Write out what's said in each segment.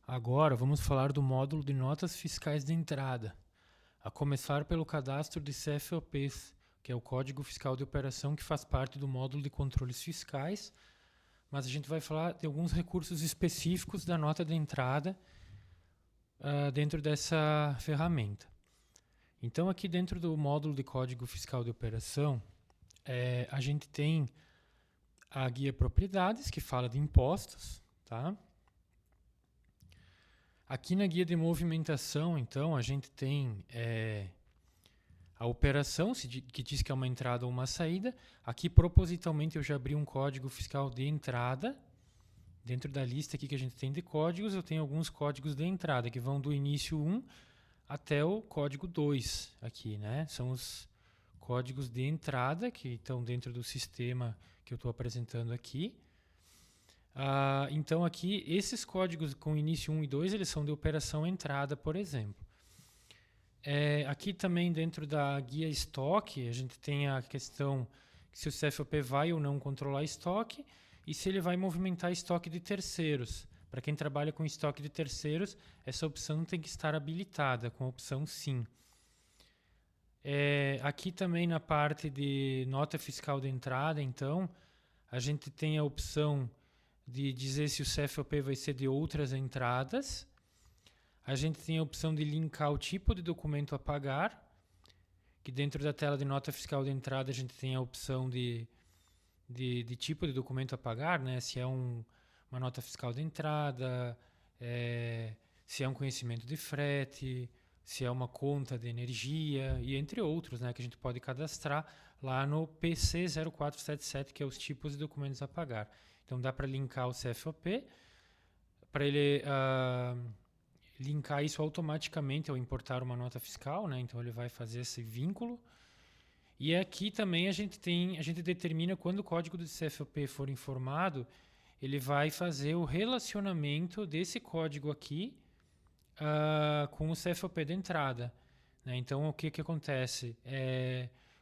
Agora vamos falar do módulo de notas fiscais de entrada, a começar pelo cadastro de CFOPs, que é o Código Fiscal de Operação que faz parte do módulo de controles fiscais, mas a gente vai falar de alguns recursos específicos da nota de entrada dentro dessa ferramenta. Então aqui dentro do módulo de Código Fiscal de Operação, a gente tem a guia Propriedades, que fala de impostos, tá? Aqui na guia de movimentação, então, a gente tem a operação, que diz que é uma entrada ou uma saída. Aqui, propositalmente, eu já abri um código fiscal de entrada. Dentro da lista aqui que a gente tem de códigos, eu tenho alguns códigos de entrada, que vão do início 1 até o código 2 aqui, né? São os códigos de entrada que estão dentro do sistema que eu estou apresentando aqui. Então aqui, esses códigos com início 1 e 2, eles são de operação entrada, por exemplo. Aqui também dentro da guia estoque, a gente tem a questão se o CFOP vai ou não controlar estoque e se ele vai movimentar estoque de terceiros. Para quem trabalha com estoque de terceiros, essa opção tem que estar habilitada, com a opção sim. Aqui também na parte de nota fiscal de entrada, então, a gente tem a opção de dizer se o CFOP vai ser de outras entradas. A gente tem a opção de linkar o tipo de documento a pagar, que dentro da tela de nota fiscal de entrada a gente tem a opção de tipo de documento a pagar, né? Se é uma nota fiscal de entrada, se é um conhecimento de frete, se é uma conta de energia e entre outros, né? Que a gente pode cadastrar lá no PC 0477, que é os tipos de documentos a pagar. Então dá para linkar o CFOP, para ele linkar isso automaticamente ao importar uma nota fiscal, né? Então ele vai fazer esse vínculo. E aqui também a gente determina quando o código do CFOP for informado, ele vai fazer o relacionamento desse código aqui com o CFOP de entrada, né? Então o que acontece?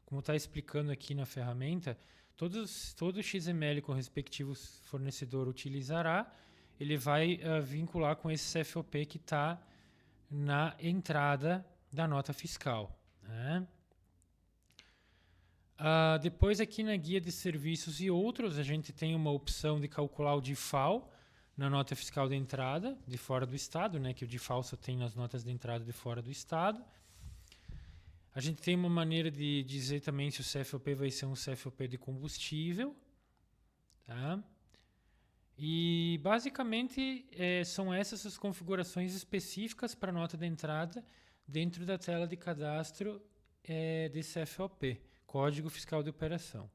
Como está explicando aqui na ferramenta, todo XML que o respectivo fornecedor utilizará, ele vai vincular com esse CFOP que está na entrada da nota fiscal, né? Depois aqui na guia de serviços e outros, a gente tem uma opção de calcular o DIFAL na nota fiscal de entrada de fora do estado, né? Que o DIFAL só tem nas notas de entrada de fora do estado. A gente tem uma maneira de dizer também se o CFOP vai ser um CFOP de combustível, tá? E basicamente são essas as configurações específicas para a nota de entrada dentro da tela de cadastro de CFOP, Código Fiscal de Operação.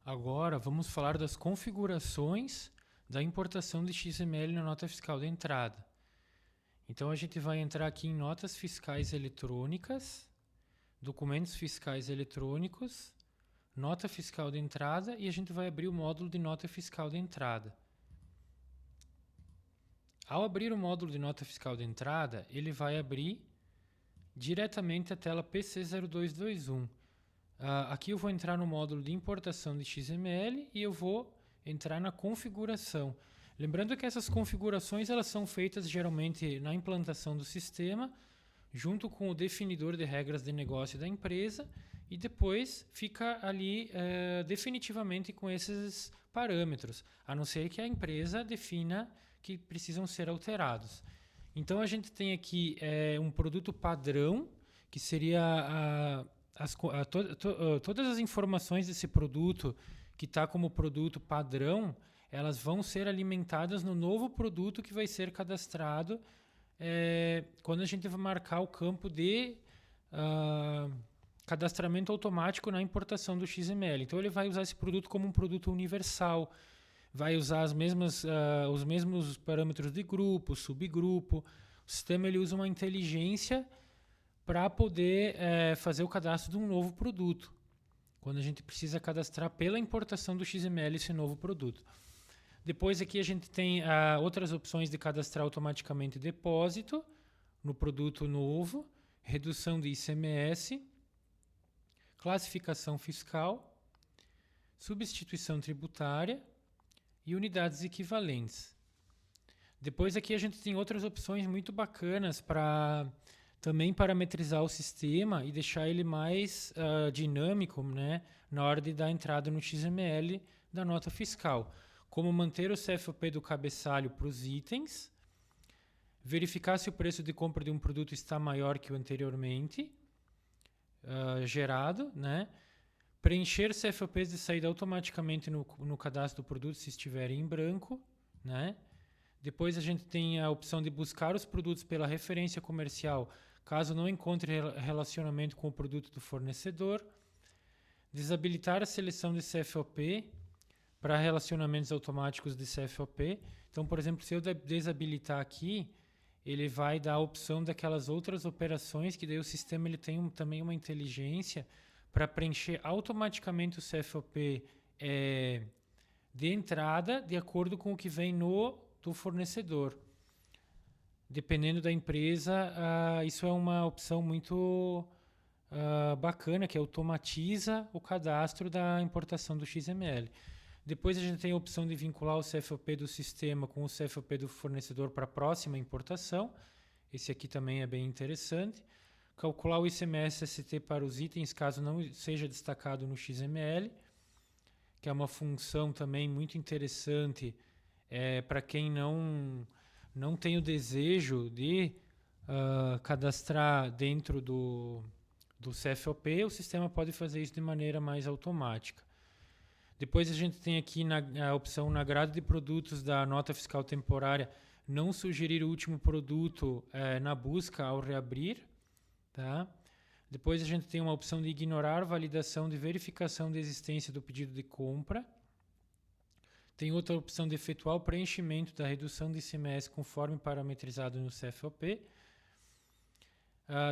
Agora vamos falar das configurações da importação de XML na nota fiscal de entrada. Então a gente vai entrar aqui em notas fiscais eletrônicas, documentos fiscais eletrônicos, nota fiscal de entrada e a gente vai abrir o módulo de nota fiscal de entrada. Ao abrir o módulo de nota fiscal de entrada, ele vai abrir diretamente a tela PC0221. Aqui eu vou entrar no módulo de importação de XML e eu vou entrar na configuração. Lembrando que essas configurações elas são feitas geralmente na implantação do sistema, junto com o definidor de regras de negócio da empresa, e depois fica ali definitivamente com esses parâmetros, a não ser que a empresa defina que precisam ser alterados. Então a gente tem aqui um produto padrão, que seria todas as informações desse produto que está como produto padrão, elas vão ser alimentadas no novo produto que vai ser cadastrado quando a gente vai marcar o campo de cadastramento automático na importação do XML. Então ele vai usar esse produto como um produto universal, vai usar os mesmos parâmetros de grupo, subgrupo. O sistema ele usa uma inteligência para poder fazer o cadastro de um novo produto, quando a gente precisa cadastrar pela importação do XML esse novo produto. Depois aqui a gente tem outras opções de cadastrar automaticamente depósito no produto novo, redução de ICMS, classificação fiscal, substituição tributária e unidades equivalentes. Depois aqui a gente tem outras opções muito bacanas para também parametrizar o sistema e deixar ele mais dinâmico, né, na hora de dar entrada no XML da nota fiscal. Como manter o CFOP do cabeçalho para os itens, verificar se o preço de compra de um produto está maior que o anteriormente gerado, né? Preencher CFOPs de saída automaticamente no cadastro do produto se estiverem em branco, né? Depois a gente tem a opção de buscar os produtos pela referência comercial, caso não encontre relacionamento com o produto do fornecedor. Desabilitar a seleção de CFOP para relacionamentos automáticos de CFOP. Então, por exemplo, se eu desabilitar aqui, ele vai dar a opção daquelas outras operações que daí o sistema ele tem também uma inteligência para preencher automaticamente o CFOP de entrada de acordo com o que vem do fornecedor. Dependendo da empresa, isso é uma opção muito bacana, que automatiza o cadastro da importação do XML. Depois a gente tem a opção de vincular o CFOP do sistema com o CFOP do fornecedor para a próxima importação. Esse aqui também é bem interessante. Calcular o ICMS-ST para os itens, caso não seja destacado no XML, que é uma função também muito interessante para quem não tem o desejo de cadastrar dentro do CFOP, o sistema pode fazer isso de maneira mais automática. Depois a gente tem aqui a opção na grade de produtos da nota fiscal temporária, não sugerir o último produto na busca ao reabrir. Tá? Depois a gente tem uma opção de ignorar validação de verificação de existência do pedido de compra. Tem outra opção de efetuar o preenchimento da redução de ICMS conforme parametrizado no CFOP.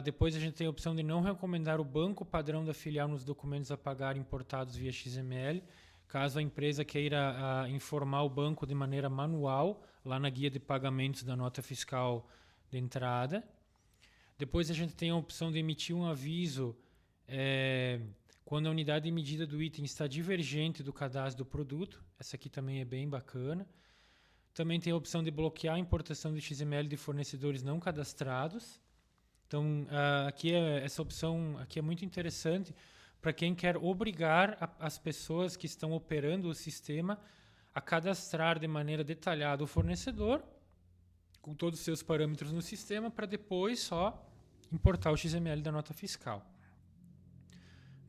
Depois a gente tem a opção de não recomendar o banco padrão da filial nos documentos a pagar importados via XML, caso a empresa queira informar o banco de maneira manual, lá na guia de pagamentos da nota fiscal de entrada. Depois a gente tem a opção de emitir um aviso quando a unidade de medida do item está divergente do cadastro do produto. Essa aqui também é bem bacana. Também tem a opção de bloquear a importação de XML de fornecedores não cadastrados. Então, essa opção aqui é muito interessante para quem quer obrigar as pessoas que estão operando o sistema a cadastrar de maneira detalhada o fornecedor, com todos os seus parâmetros no sistema, para depois só importar o XML da nota fiscal.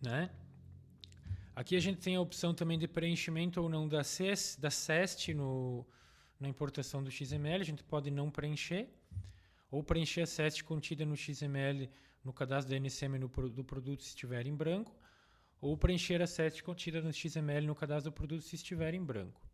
Né? Aqui a gente tem a opção também de preenchimento ou não da CEST na importação do XML. A gente pode não preencher, ou preencher a CEST contida no XML no cadastro da NCM do produto se estiver em branco, ou preencher a CEST contida no XML no cadastro do produto se estiver em branco.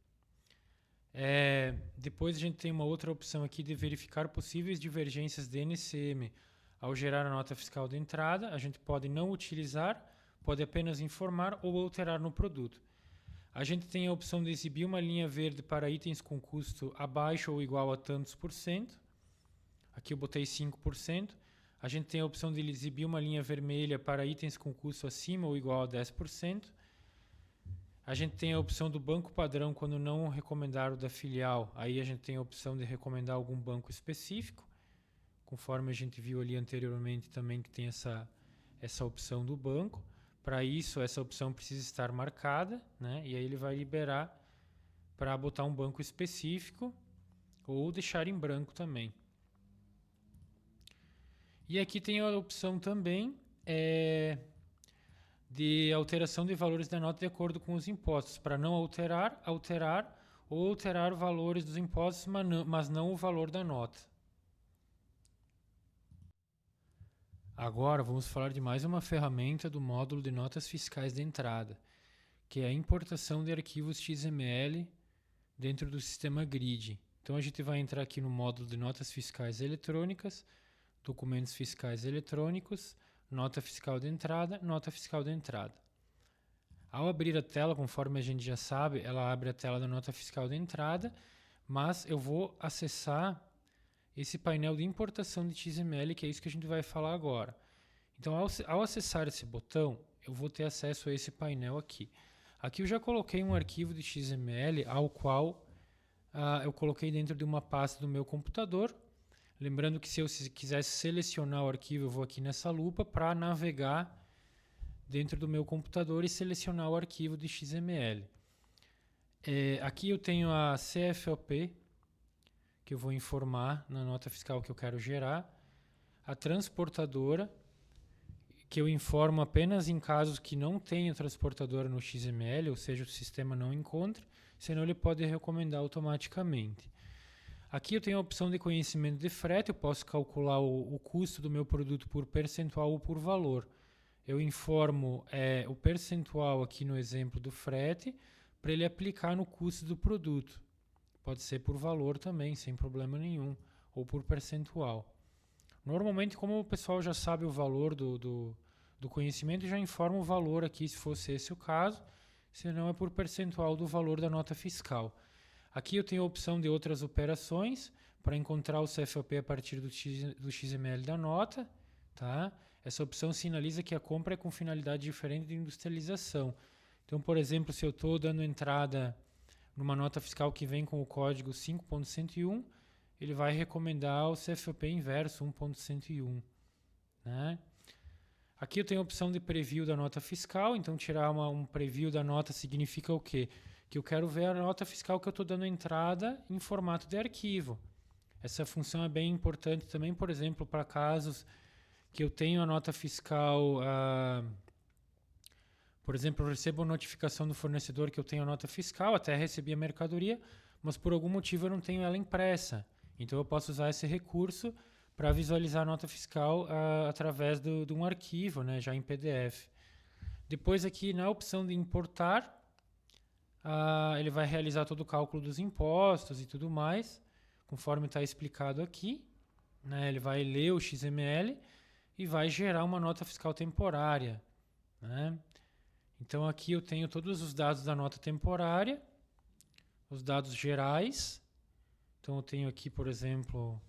Depois a gente tem uma outra opção aqui de verificar possíveis divergências de NCM ao gerar a nota fiscal de entrada. A gente pode não utilizar, pode apenas informar ou alterar no produto. A gente tem a opção de exibir uma linha verde para itens com custo abaixo ou igual a tantos por cento. Aqui eu botei 5%. A gente tem a opção de exibir uma linha vermelha para itens com custo acima ou igual a 10%. A gente tem a opção do banco padrão quando não recomendar o da filial. Aí a gente tem a opção de recomendar algum banco específico, conforme a gente viu ali anteriormente também que tem essa opção do banco. Para isso, essa opção precisa estar marcada, né? E aí ele vai liberar para botar um banco específico ou deixar em branco também. E aqui tem a opção também de alteração de valores da nota de acordo com os impostos, para não alterar ou alterar valores dos impostos, mas não o valor da nota. Agora vamos falar de mais uma ferramenta do módulo de notas fiscais de entrada, que é a importação de arquivos XML dentro do sistema GRID. Então a gente vai entrar aqui no módulo de notas fiscais eletrônicas, documentos fiscais eletrônicos, nota fiscal de entrada, nota fiscal de entrada. Ao abrir a tela, conforme a gente já sabe, ela abre a tela da nota fiscal de entrada, mas eu vou acessar esse painel de importação de XML, que é isso que a gente vai falar agora. Então, ao acessar esse botão, eu vou ter acesso a esse painel aqui. Aqui eu já coloquei um arquivo de XML ao qual eu coloquei dentro de uma pasta do meu computador. Lembrando que se eu quisesse selecionar o arquivo, eu vou aqui nessa lupa para navegar dentro do meu computador e selecionar o arquivo de XML. Aqui eu tenho a CFOP, que eu vou informar na nota fiscal que eu quero gerar. A transportadora, que eu informo apenas em casos que não tenha transportadora no XML, ou seja, o sistema não encontra, senão ele pode recomendar automaticamente. Aqui eu tenho a opção de conhecimento de frete, eu posso calcular o custo do meu produto por percentual ou por valor. Eu informo o percentual aqui no exemplo do frete, para ele aplicar no custo do produto. Pode ser por valor também, sem problema nenhum, ou por percentual. Normalmente, como o pessoal já sabe o valor do conhecimento, já informa o valor aqui, se fosse esse o caso, senão é por percentual do valor da nota fiscal. Aqui eu tenho a opção de outras operações, para encontrar o CFOP a partir do XML da nota. Tá? Essa opção sinaliza que a compra é com finalidade diferente de industrialização. Então, por exemplo, se eu estou dando entrada numa nota fiscal que vem com o código 5.101, ele vai recomendar o CFOP inverso 1.101. Né? Aqui eu tenho a opção de preview da nota fiscal, então tirar um preview da nota significa o quê? Que eu quero ver a nota fiscal que eu estou dando entrada em formato de arquivo. Essa função é bem importante também, por exemplo, para casos que eu tenho a nota fiscal... Por exemplo, eu recebo a notificação do fornecedor que eu tenho a nota fiscal, até recebi a mercadoria, mas por algum motivo eu não tenho ela impressa. Então eu posso usar esse recurso para visualizar a nota fiscal através de um arquivo, né, já em PDF. Depois aqui na opção de importar, ele vai realizar todo o cálculo dos impostos e tudo mais, conforme está explicado aqui. Né, ele vai ler o XML e vai gerar uma nota fiscal temporária. Né? Então aqui eu tenho todos os dados da nota temporária, os dados gerais. Então eu tenho aqui, por exemplo,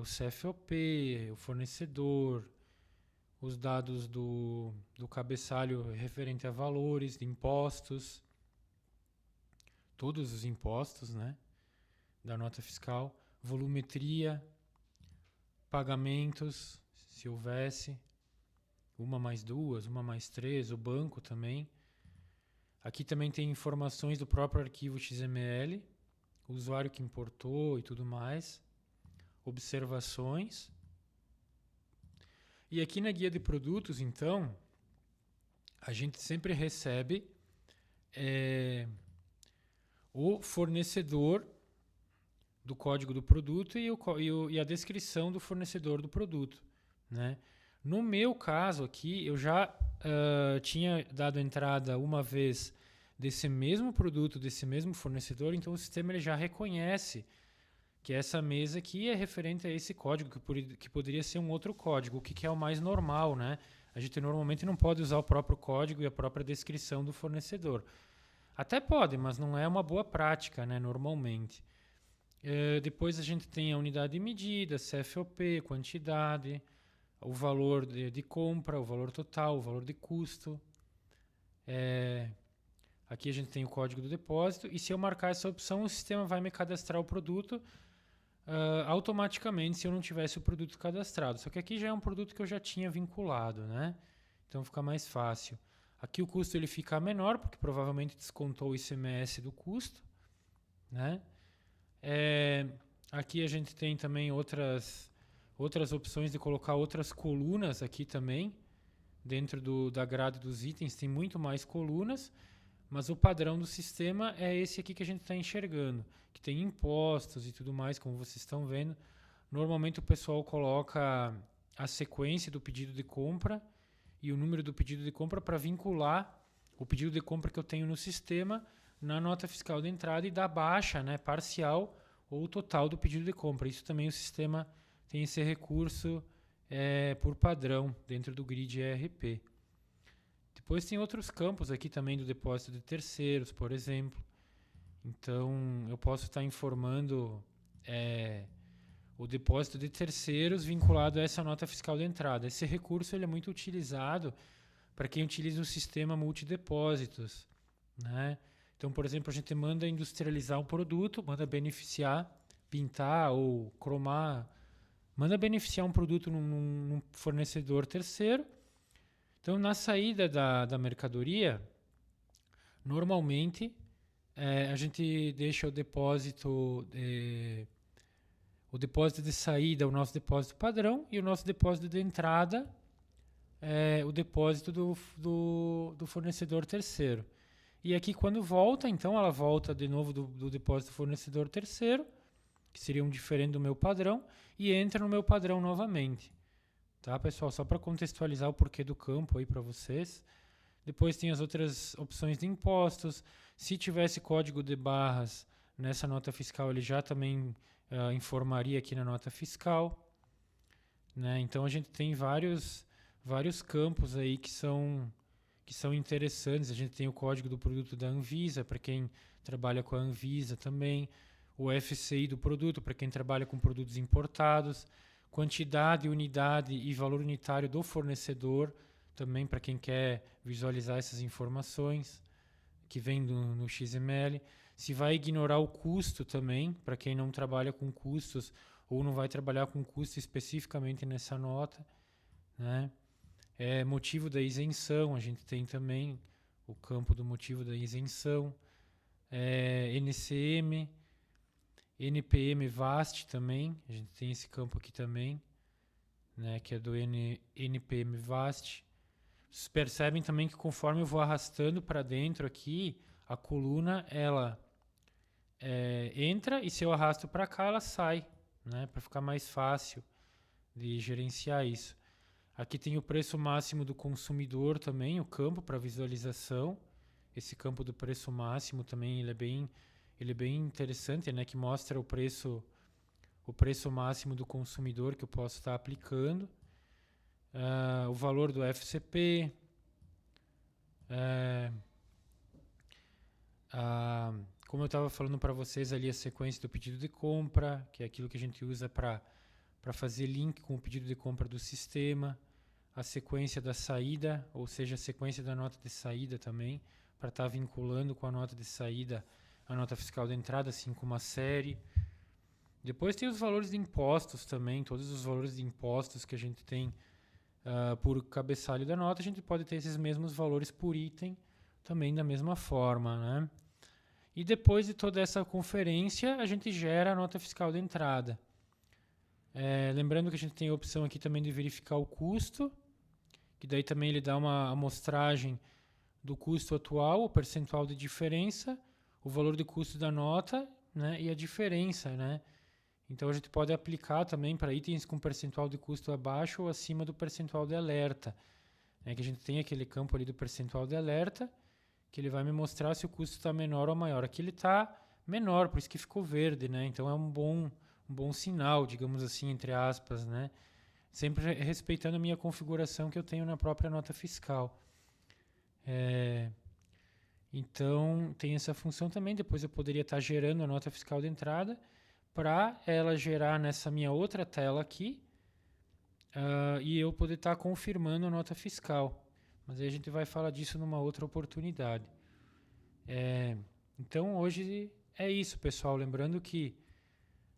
o CFOP, o fornecedor, os dados do cabeçalho referente a valores de impostos, todos os impostos, né, da nota fiscal, volumetria, pagamentos, se houvesse, 1 mais 2, 1 mais 3, o banco também. Aqui também tem informações do próprio arquivo XML, o usuário que importou e tudo mais, observações. E aqui na guia de produtos, então, a gente sempre recebe o fornecedor do código do produto e a descrição do fornecedor do produto, né? No meu caso aqui, eu já tinha dado entrada uma vez desse mesmo produto, desse mesmo fornecedor, então o sistema ele já reconhece que essa mesa aqui é referente a esse código, que poderia ser um outro código, o que é o mais normal, né? A gente normalmente não pode usar o próprio código e a própria descrição do fornecedor. Até pode, mas não é uma boa prática, né, normalmente. Depois a gente tem a unidade de medida, CFOP, quantidade, o valor de compra, o valor total, o valor de custo. Aqui a gente tem o código do depósito, e se eu marcar essa opção, o sistema vai me cadastrar o produto automaticamente se eu não tivesse o produto cadastrado. Só que aqui já é um produto que eu já tinha vinculado, né? Então fica mais fácil. Aqui o custo ele fica menor, porque provavelmente descontou o ICMS do custo, né? Aqui a gente tem também outras opções de colocar outras colunas aqui também, dentro da grade dos itens, tem muito mais colunas, mas o padrão do sistema é esse aqui que a gente está enxergando, que tem impostos e tudo mais, como vocês estão vendo. Normalmente o pessoal coloca a sequência do pedido de compra e o número do pedido de compra para vincular o pedido de compra que eu tenho no sistema na nota fiscal de entrada e dar baixa, né, parcial ou total do pedido de compra. Isso também o sistema tem esse recurso por padrão dentro do grid ERP. Depois tem outros campos aqui também do depósito de terceiros, por exemplo. Então eu posso estar informando o depósito de terceiros vinculado a essa nota fiscal de entrada. Esse recurso ele é muito utilizado para quem utiliza o sistema multidepósitos, né? Então, por exemplo, a gente manda industrializar um produto, manda beneficiar, pintar ou cromar, manda beneficiar um produto num fornecedor terceiro. Então, na saída da mercadoria, normalmente a gente deixa o depósito de saída, o nosso depósito padrão, e o nosso depósito de entrada o depósito do fornecedor terceiro. E aqui quando volta, então ela volta de novo do depósito do fornecedor terceiro, que seria um diferente do meu padrão, e entra no meu padrão novamente. Tá, pessoal? Só para contextualizar o porquê do campo aí para vocês. Depois tem as outras opções de impostos. Se tivesse código de barras nessa nota fiscal, ele já também informaria aqui na nota fiscal. Né? Então a gente tem vários campos aí que são interessantes. A gente tem o código do produto da Anvisa, para quem trabalha com a Anvisa também. O FCI do produto, para quem trabalha com produtos importados. Quantidade, unidade e valor unitário do fornecedor, também para quem quer visualizar essas informações que vem no XML. Se vai ignorar o custo também, para quem não trabalha com custos ou não vai trabalhar com custo especificamente nessa nota. Né? Motivo da isenção, a gente tem também o campo do motivo da isenção. NCM, NPM VAST também, a gente tem esse campo aqui também, né, que é do NPM VAST. Vocês percebem também que conforme eu vou arrastando para dentro aqui, a coluna ela entra, e se eu arrasto para cá ela sai, né, para ficar mais fácil de gerenciar isso. Aqui tem o preço máximo do consumidor também, o campo para visualização. Esse campo do preço máximo também ele é bem interessante, né, que mostra o preço máximo do consumidor que eu posso estar aplicando. O valor do FCP. Como eu estava falando para vocês ali, a sequência do pedido de compra, que é aquilo que a gente usa para fazer link com o pedido de compra do sistema. A sequência da saída, ou seja, a sequência da nota de saída também, para estar vinculando com a nota de saída a nota fiscal de entrada, assim como a série. Depois tem os valores de impostos também, todos os valores de impostos que a gente tem por cabeçalho da nota, a gente pode ter esses mesmos valores por item também da mesma forma, né? E depois de toda essa conferência, a gente gera a nota fiscal de entrada. Lembrando que a gente tem a opção aqui também de verificar o custo, que daí também ele dá uma amostragem do custo atual, o percentual de diferença, o valor de custo da nota, né, e a diferença, né? Então a gente pode aplicar também para itens com percentual de custo abaixo ou acima do percentual de alerta. Que a gente tem aquele campo ali do percentual de alerta, que ele vai me mostrar se o custo está menor ou maior. Aqui ele está menor, por isso que ficou verde, né? Então é um bom sinal, digamos assim, entre aspas, né? Sempre respeitando a minha configuração que eu tenho na própria nota fiscal. Então, tem essa função também. Depois eu poderia estar gerando a nota fiscal de entrada para ela gerar nessa minha outra tela aqui e eu poder estar confirmando a nota fiscal. Mas aí a gente vai falar disso numa outra oportunidade. Então, hoje é isso, pessoal. Lembrando que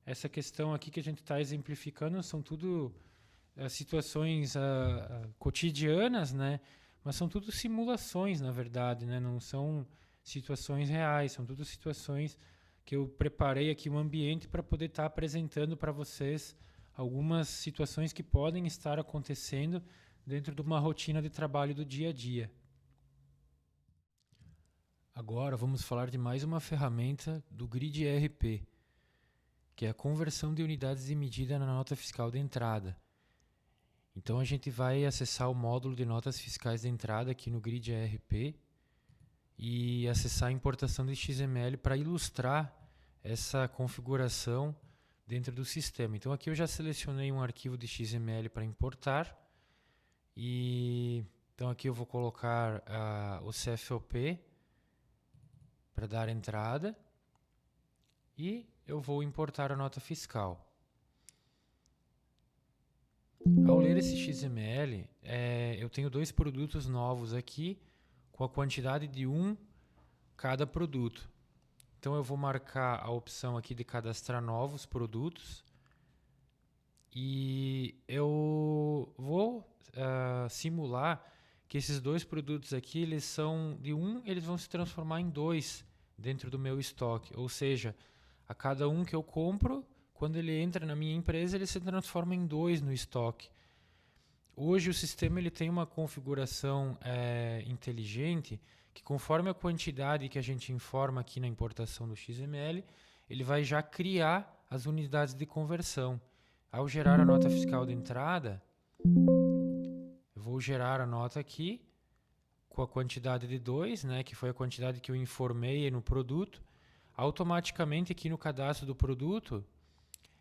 essa questão aqui que a gente está exemplificando são tudo situações cotidianas, né? Mas são tudo simulações, na verdade, né? Não são situações reais, são tudo situações que eu preparei aqui um ambiente para poder estar apresentando para vocês algumas situações que podem estar acontecendo dentro de uma rotina de trabalho do dia a dia. Agora vamos falar de mais uma ferramenta do Grid ERP, que é a conversão de unidades de medida na nota fiscal de entrada. Então a gente vai acessar o módulo de notas fiscais de entrada aqui no Grid ERP e acessar a importação de XML para ilustrar essa configuração dentro do sistema. Então aqui eu já selecionei um arquivo de XML para importar e então aqui eu vou colocar o CFOP para dar entrada e eu vou importar a nota fiscal. Ao ler esse XML, eu tenho dois produtos novos aqui com a quantidade de 1 cada produto. Então eu vou marcar a opção aqui de cadastrar novos produtos e eu vou simular que esses 2 produtos aqui, eles vão se transformar em 2 dentro do meu estoque. Ou seja, a cada um que eu compro, quando ele entra na minha empresa, ele se transforma em 2 no estoque. Hoje o sistema ele tem uma configuração inteligente que, conforme a quantidade que a gente informa aqui na importação do XML, ele vai já criar as unidades de conversão. Ao gerar a nota fiscal de entrada, eu vou gerar a nota aqui com a quantidade de 2, né, que foi a quantidade que eu informei no produto. Automaticamente aqui no cadastro do produto,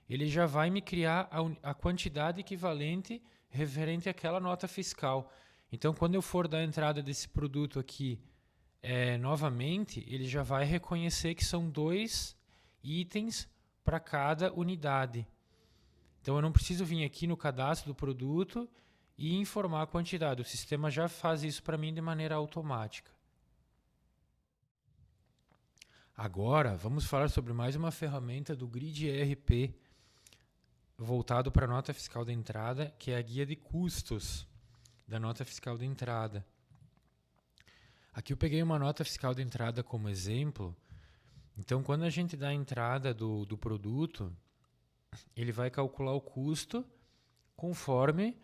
ele já vai me criar a quantidade equivalente referente àquela nota fiscal. Então, quando eu for dar a entrada desse produto aqui novamente, ele já vai reconhecer que são 2 itens para cada unidade. Então, eu não preciso vir aqui no cadastro do produto e informar a quantidade. O sistema já faz isso para mim de maneira automática. Agora, vamos falar sobre mais uma ferramenta do Grid ERP voltado para a nota fiscal de entrada, que é a guia de custos da nota fiscal de entrada. Aqui eu peguei uma nota fiscal de entrada como exemplo. Então, quando a gente dá a entrada do produto, ele vai calcular o custo conforme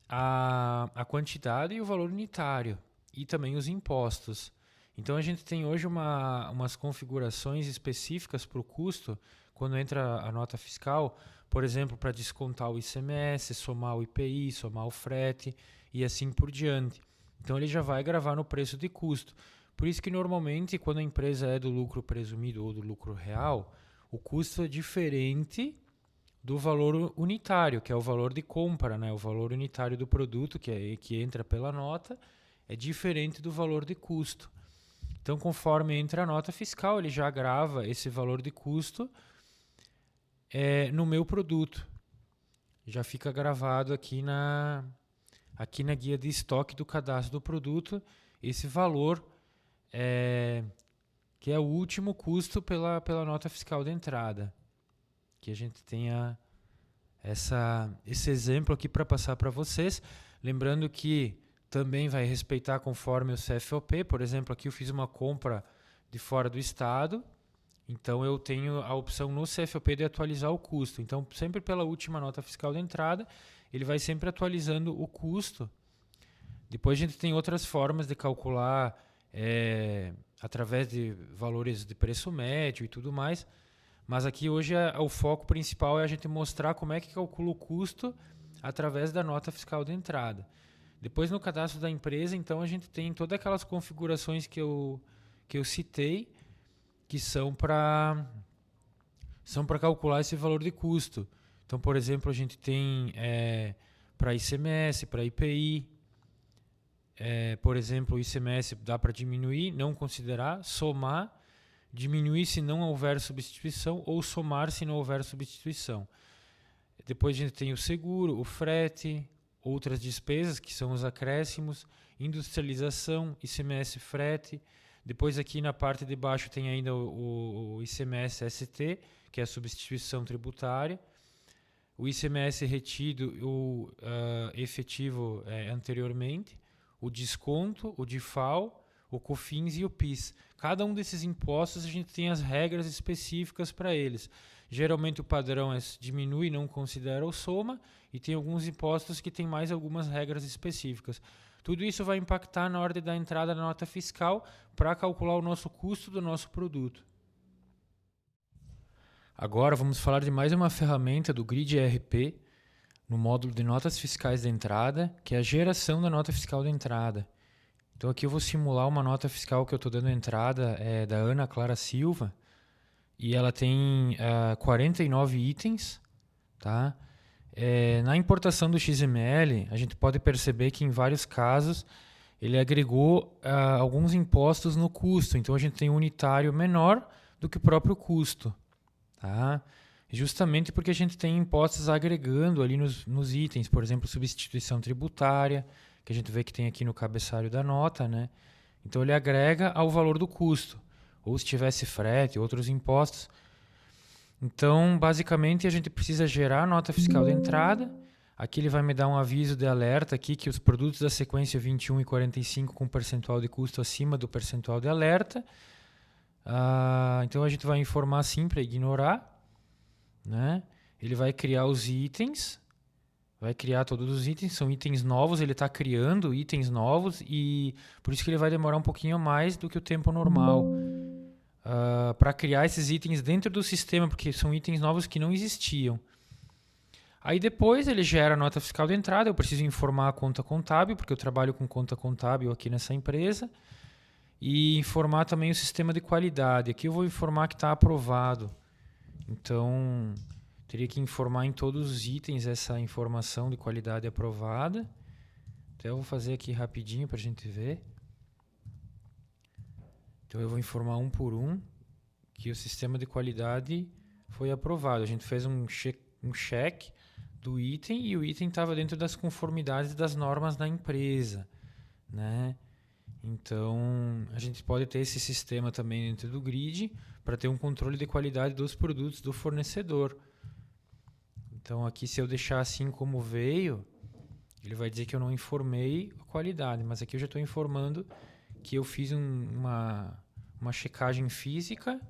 a quantidade e o valor unitário, e também os impostos. Então, a gente tem hoje umas configurações específicas para o custo, quando entra a nota fiscal, por exemplo, para descontar o ICMS, somar o IPI, somar o frete e assim por diante. Então, ele já vai gravar no preço de custo. Por isso que, normalmente, quando a empresa é do lucro presumido ou do lucro real, o custo é diferente do valor unitário, que é o valor de compra, né? O valor unitário do produto, que entra pela nota, é diferente do valor de custo. Então, conforme entra a nota fiscal, ele já grava esse valor de custo no meu produto. Já fica gravado aqui na guia de estoque do cadastro do produto, esse valor que é o último custo pela nota fiscal de entrada. Que a gente tenha esse exemplo aqui para passar para vocês. Lembrando que também vai respeitar conforme o CFOP. Por exemplo, aqui eu fiz uma compra de fora do estado. Então, eu tenho a opção no CFOP de atualizar o custo. Então, sempre pela última nota fiscal de entrada, ele vai sempre atualizando o custo. Depois, a gente tem outras formas de calcular através de valores de preço médio e tudo mais. Mas aqui, hoje, o foco principal é a gente mostrar como é que calcula o custo através da nota fiscal de entrada. Depois, no cadastro da empresa, então, a gente tem todas aquelas configurações que eu citei, que são para calcular esse valor de custo. Então, por exemplo, a gente tem para ICMS, para IPI. Por exemplo, o ICMS dá para diminuir, não considerar, somar, diminuir se não houver substituição ou somar se não houver substituição. Depois a gente tem o seguro, o frete, outras despesas que são os acréscimos, industrialização, ICMS frete. Depois aqui na parte de baixo tem ainda o ICMS ST, que é a substituição tributária. O ICMS retido ou efetivo anteriormente. O desconto, o DIFAL, o COFINS e o PIS. Cada um desses impostos a gente tem as regras específicas para eles. Geralmente o padrão é diminui, não considera ou soma, e tem alguns impostos que tem mais algumas regras específicas. Tudo isso vai impactar na hora de dar entrada na nota fiscal para calcular o nosso custo do nosso produto. Agora vamos falar de mais uma ferramenta do Grid ERP no módulo de notas fiscais de entrada, que é a geração da nota fiscal de entrada. Então aqui eu vou simular uma nota fiscal que eu estou dando entrada da Ana Clara Silva, e ela tem 49 itens, tá? Na importação do XML, a gente pode perceber que em vários casos ele agregou alguns impostos no custo, então a gente tem um unitário menor do que o próprio custo, tá? Justamente porque a gente tem impostos agregando ali nos itens, por exemplo, substituição tributária, que a gente vê que tem aqui no cabeçalho da nota, né? Então ele agrega ao valor do custo, ou se tivesse frete, outros impostos. Então, basicamente, a gente precisa gerar a nota fiscal de entrada. Aqui ele vai me dar um aviso de alerta aqui que os produtos da sequência 21 e 45 com percentual de custo acima do percentual de alerta. Então a gente vai informar assim para ignorar, né? Ele vai criar os itens, vai criar todos os itens, são itens novos, ele está criando itens novos e por isso que ele vai demorar um pouquinho mais do que o tempo normal para criar esses itens dentro do sistema, porque são itens novos que não existiam. Aí depois ele gera a nota fiscal de entrada, eu preciso informar a conta contábil, porque eu trabalho com conta contábil aqui nessa empresa, e informar também o sistema de qualidade. Aqui eu vou informar que está aprovado. Então, teria que informar em todos os itens essa informação de qualidade aprovada. Então eu vou fazer aqui rapidinho para a gente ver. Então eu vou informar um por um que o sistema de qualidade foi aprovado. A gente fez um check do item e o item estava dentro das conformidades das normas da empresa, né? Então a gente pode ter esse sistema também dentro do grid para ter um controle de qualidade dos produtos do fornecedor. Então aqui, se eu deixar assim como veio, ele vai dizer que eu não informei a qualidade, mas aqui eu já estou informando que eu fiz uma checagem física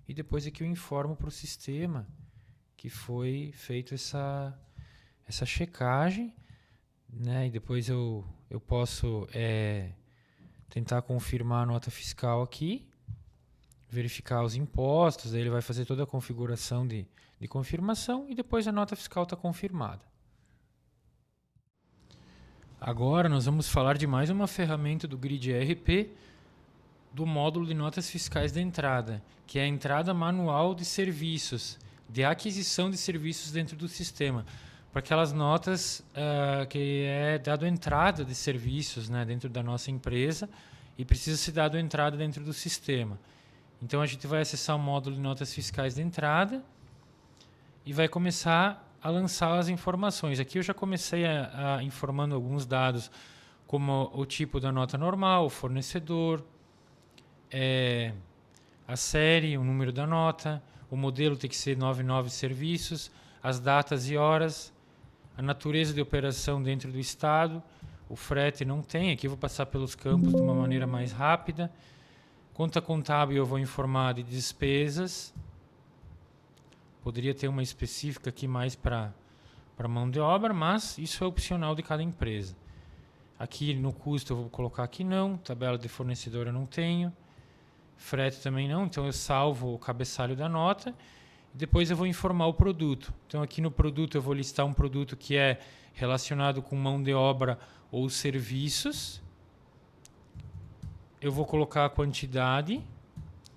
e depois aqui eu informo para o sistema que foi feito essa checagem, né? E depois eu posso tentar confirmar a nota fiscal aqui, verificar os impostos, aí ele vai fazer toda a configuração de confirmação e depois a nota fiscal está confirmada. Agora nós vamos falar de mais uma ferramenta do Grid ERP, do módulo de notas fiscais de entrada, que é a entrada manual de serviços, de aquisição de serviços dentro do sistema, para aquelas notas que é dado entrada de serviços, né, dentro da nossa empresa e precisa ser dado entrada dentro do sistema. Então a gente vai acessar o módulo de notas fiscais de entrada e vai começar a lançar as informações. Aqui eu já comecei informando alguns dados, como o tipo da nota normal, o fornecedor, a série, o número da nota, o modelo tem que ser 99 serviços, as datas e horas, a natureza de operação dentro do estado, o frete não tem, aqui eu vou passar pelos campos de uma maneira mais rápida. Conta contábil eu vou informar de despesas, poderia ter uma específica aqui mais para mão de obra, mas isso é opcional de cada empresa. Aqui no custo eu vou colocar que não, tabela de fornecedor eu não tenho, frete também não, então eu salvo o cabeçalho da nota e depois eu vou informar o produto. Então aqui no produto eu vou listar um produto que é relacionado com mão de obra ou serviços. Eu vou colocar a quantidade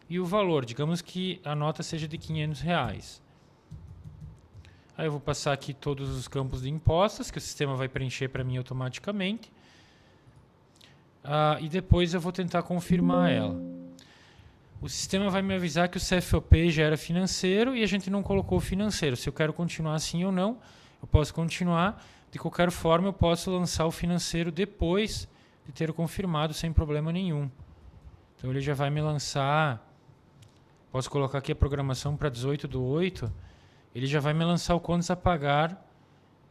e o valor, digamos que a nota seja de R$500. Aí eu vou passar aqui todos os campos de impostos, que o sistema vai preencher para mim automaticamente. E depois eu vou tentar confirmar ela. O sistema vai me avisar que o CFOP já era financeiro e a gente não colocou o financeiro. Se eu quero continuar assim ou não, eu posso continuar. De qualquer forma, eu posso lançar o financeiro depois de ter confirmado sem problema nenhum. Então ele já vai me lançar, posso colocar aqui a programação para 18/8, ele já vai me lançar o contas a pagar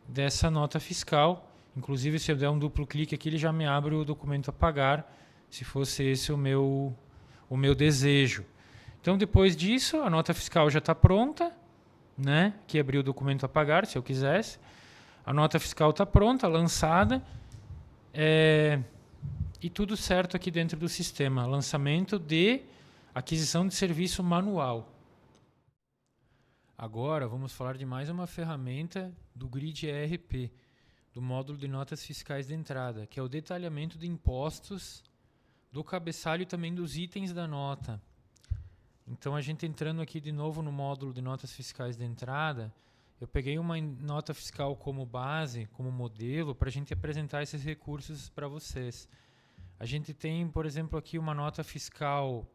dessa nota fiscal. Inclusive, se eu der um duplo clique aqui, ele já me abre o documento a pagar, se fosse esse o meu desejo. Então depois disso, a nota fiscal já está pronta, né? Que abriu o documento a pagar, se eu quisesse. A nota fiscal está pronta, lançada. E tudo certo aqui dentro do sistema. Lançamento de aquisição de serviço manual. Agora vamos falar de mais uma ferramenta do Grid ERP, do módulo de notas fiscais de entrada, que é o detalhamento de impostos do cabeçalho e também dos itens da nota. Então a gente entrando aqui de novo no módulo de notas fiscais de entrada, eu peguei uma nota fiscal como base, como modelo, para a gente apresentar esses recursos para vocês. A gente tem, por exemplo, aqui uma nota fiscal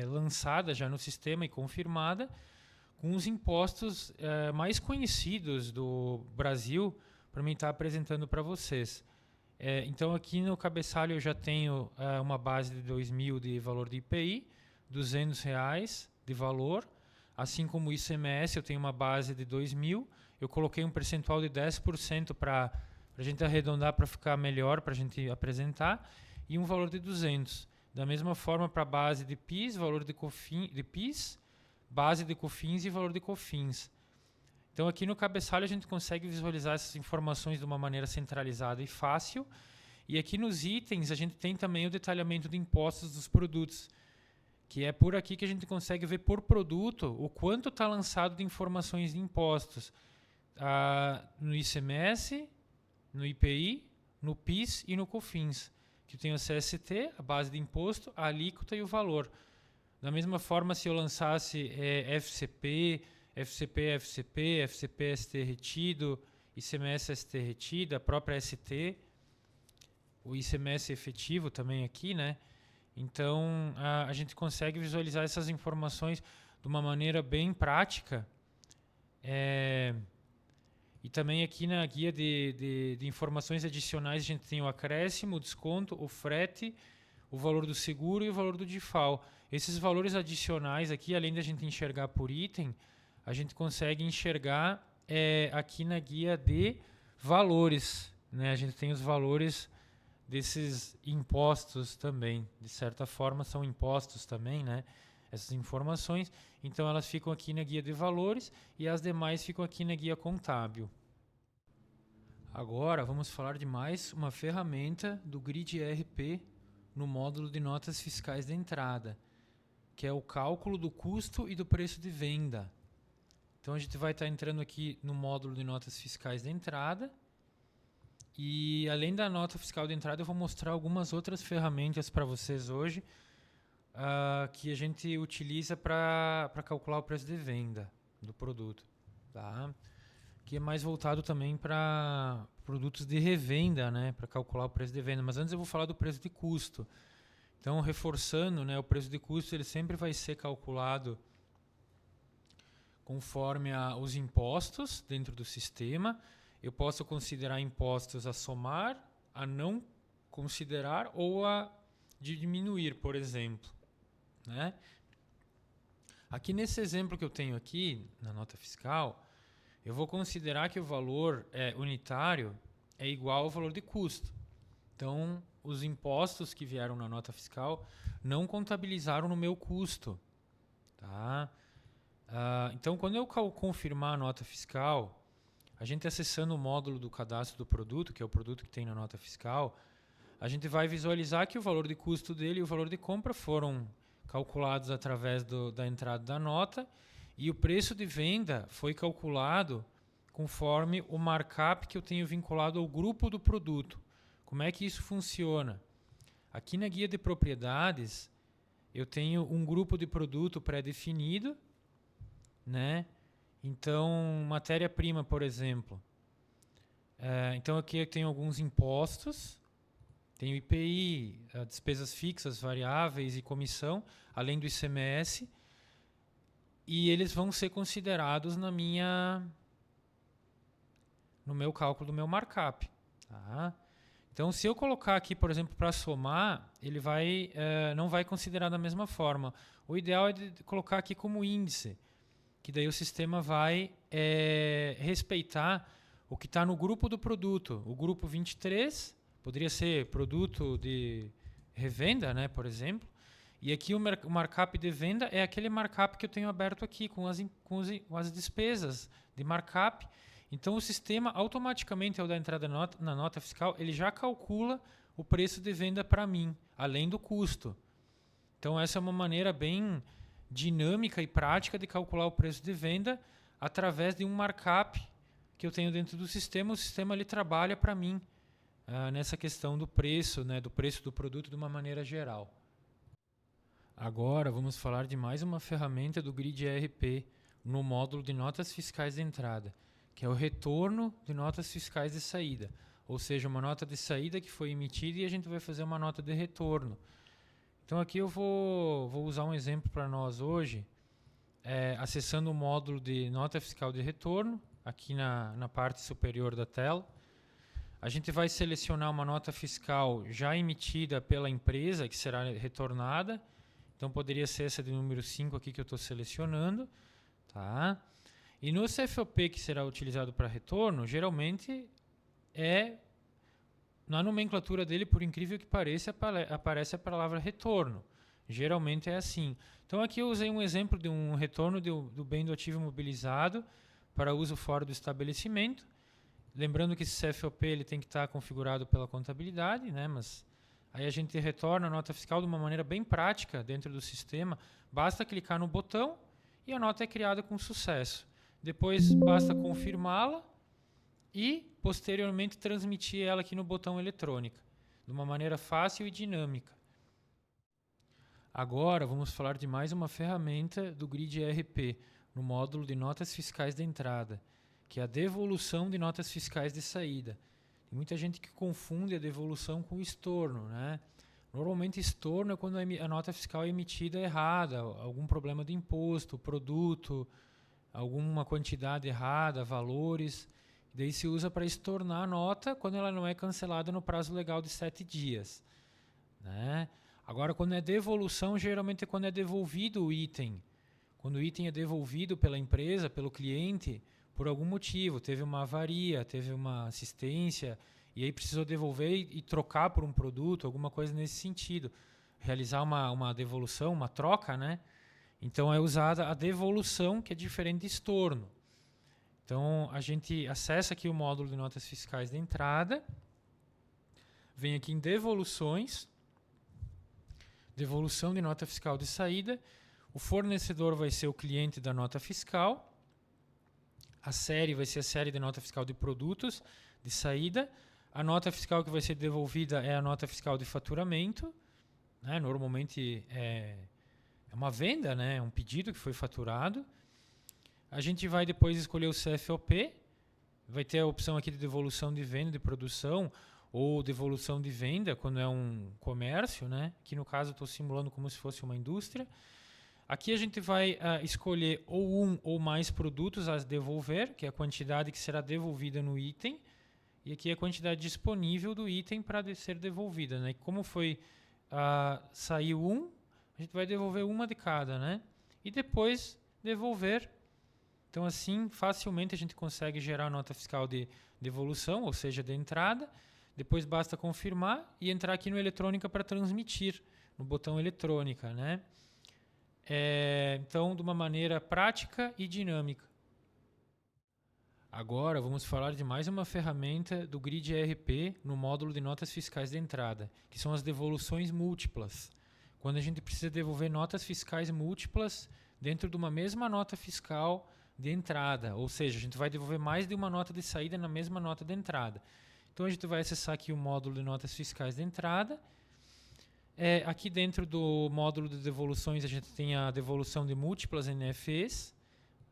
lançada já no sistema e confirmada, com os impostos mais conhecidos do Brasil, para mim estar apresentando para vocês. Então aqui no cabeçalho eu já tenho uma base de 2.000 de valor de IPI, R$ 200 de valor, assim como o ICMS eu tenho uma base de 2.000, eu coloquei um percentual de 10% para a gente arredondar para ficar melhor, para a gente apresentar, e um valor de 200. Da mesma forma para a base de PIS, valor de PIS, base de COFINS e valor de COFINS. Então aqui no cabeçalho a gente consegue visualizar essas informações de uma maneira centralizada e fácil. E aqui nos itens a gente tem também o detalhamento de impostos dos produtos, que é por aqui que a gente consegue ver por produto o quanto está lançado de informações de impostos. No ICMS, no IPI, no PIS e no COFINS, que tem o CST, a base de imposto, a alíquota e o valor. Da mesma forma, se eu lançasse FCP, FCP ST retido, ICMS ST retido, a própria ST, o ICMS efetivo também aqui, né? Então, a gente consegue visualizar essas informações de uma maneira bem prática. E também aqui na guia de informações adicionais a gente tem o acréscimo, o desconto, o frete, o valor do seguro e o valor do DIFAL. Esses valores adicionais aqui, além da gente enxergar por item, a gente consegue enxergar aqui na guia de valores, né? A gente tem os valores desses impostos também. De certa forma, são impostos também, né? Essas informações. Então, elas ficam aqui na guia de valores e as demais ficam aqui na guia contábil. Agora, vamos falar de mais uma ferramenta do Grid ERP no módulo de notas fiscais de entrada, que é o cálculo do custo e do preço de venda. Então, a gente vai estar entrando aqui no módulo de notas fiscais de entrada. E, além da nota fiscal de entrada, eu vou mostrar algumas outras ferramentas para vocês hoje, que a gente utiliza para calcular o preço de venda do produto. Tá? Que é mais voltado também para produtos de revenda, né? Para calcular o preço de venda. Mas antes eu vou falar do preço de custo. Então, reforçando, né, o preço de custo ele sempre vai ser calculado conforme os impostos dentro do sistema. Eu posso considerar impostos a somar, a não considerar ou a diminuir, por exemplo. Né? Aqui nesse exemplo que eu tenho aqui, na nota fiscal, eu vou considerar que o valor unitário é igual ao valor de custo. Então, os impostos que vieram na nota fiscal não contabilizaram no meu custo. Tá? Então, quando eu confirmar a nota fiscal, a gente acessando o módulo do cadastro do produto, que é o produto que tem na nota fiscal, a gente vai visualizar que o valor de custo dele e o valor de compra foram calculados através da entrada da nota e o preço de venda foi calculado conforme o markup que eu tenho vinculado ao grupo do produto. Como é que isso funciona? Aqui na guia de propriedades, eu tenho um grupo de produto pré-definido, né? Então, matéria-prima, por exemplo. Então, aqui eu tenho alguns impostos. Tenho IPI, despesas fixas, variáveis e comissão, além do ICMS. E eles vão ser considerados no meu cálculo do meu markup. Tá? Então, se eu colocar aqui, por exemplo, para somar, ele não vai considerar da mesma forma. O ideal é de colocar aqui como índice, que daí o sistema vai respeitar o que está no grupo do produto. O grupo 23 poderia ser produto de revenda, né, por exemplo. E aqui o markup de venda é aquele markup que eu tenho aberto aqui, com as despesas de markup. Então, o sistema automaticamente, ao dar entrada na nota fiscal, ele já calcula o preço de venda para mim, além do custo. Então, essa é uma maneira bem dinâmica e prática de calcular o preço de venda através de um markup que eu tenho dentro do sistema. O sistema ele trabalha para mim nessa questão do preço, né, do preço do produto de uma maneira geral. Agora vamos falar de mais uma ferramenta do Grid ERP no módulo de notas fiscais de entrada, que é o retorno de notas fiscais de saída. Ou seja, uma nota de saída que foi emitida e a gente vai fazer uma nota de retorno. Então aqui eu vou usar um exemplo para nós hoje, acessando o módulo de nota fiscal de retorno, aqui na parte superior da tela. A gente vai selecionar uma nota fiscal já emitida pela empresa, que será retornada. Então, poderia ser essa de número 5 aqui que eu estou selecionando. Tá? E no CFOP que será utilizado para retorno, geralmente na nomenclatura dele, por incrível que pareça, aparece a palavra retorno. Geralmente é assim. Então aqui eu usei um exemplo de um retorno do bem do ativo imobilizado para uso fora do estabelecimento. Lembrando que esse CFOP ele tem que estar configurado pela contabilidade, né? Mas aí a gente retorna a nota fiscal de uma maneira bem prática dentro do sistema. Basta clicar no botão e a nota é criada com sucesso. Depois basta confirmá-la e posteriormente transmitir ela aqui no botão eletrônica, de uma maneira fácil e dinâmica. Agora vamos falar de mais uma ferramenta do Grid ERP, no módulo de notas fiscais de entrada, que é a devolução de notas fiscais de saída. Tem muita gente que confunde a devolução com o estorno, né? Normalmente estorno é quando a nota fiscal é emitida errada, algum problema de imposto, produto, alguma quantidade errada, valores. Daí se usa para estornar a nota quando ela não é cancelada no prazo legal de 7 dias. Né? Agora, quando é devolução, geralmente é quando é devolvido o item. Quando o item é devolvido pela empresa, pelo cliente, por algum motivo, teve uma avaria, teve uma assistência, e aí precisou devolver e trocar por um produto, alguma coisa nesse sentido. Realizar uma devolução, uma troca, né? Então é usada a devolução, que é diferente de estorno. Então a gente acessa aqui o módulo de notas fiscais de entrada, vem aqui em devoluções, devolução de nota fiscal de saída, o fornecedor vai ser o cliente da nota fiscal, a série vai ser a série de nota fiscal de produtos de saída, a nota fiscal que vai ser devolvida é a nota fiscal de faturamento, né? Normalmente é uma venda, né? É um pedido que foi faturado. A gente vai depois escolher o CFOP, vai ter a opção aqui de devolução de venda de produção ou devolução de venda quando é um comércio, né? Aqui no caso eu estou simulando como se fosse uma indústria. Aqui a gente vai escolher ou um ou mais produtos a devolver, que é a quantidade que será devolvida no item, e aqui é a quantidade disponível do item para ser devolvida, né? E como foi saiu um, a gente vai devolver uma de cada, né? E depois devolver. Então assim, facilmente a gente consegue gerar a nota fiscal de devolução, ou seja, de entrada. Depois basta confirmar e entrar aqui no eletrônica para transmitir, no botão eletrônica, né? Então, de uma maneira prática e dinâmica. Agora vamos falar de mais uma ferramenta do Grid ERP no módulo de notas fiscais de entrada, que são as devoluções múltiplas. Quando a gente precisa devolver notas fiscais múltiplas dentro de uma mesma nota fiscal de entrada, ou seja, a gente vai devolver mais de uma nota de saída na mesma nota de entrada. Então a gente vai acessar aqui o módulo de notas fiscais de entrada. Aqui dentro do módulo de devoluções a gente tem a devolução de múltiplas NFEs,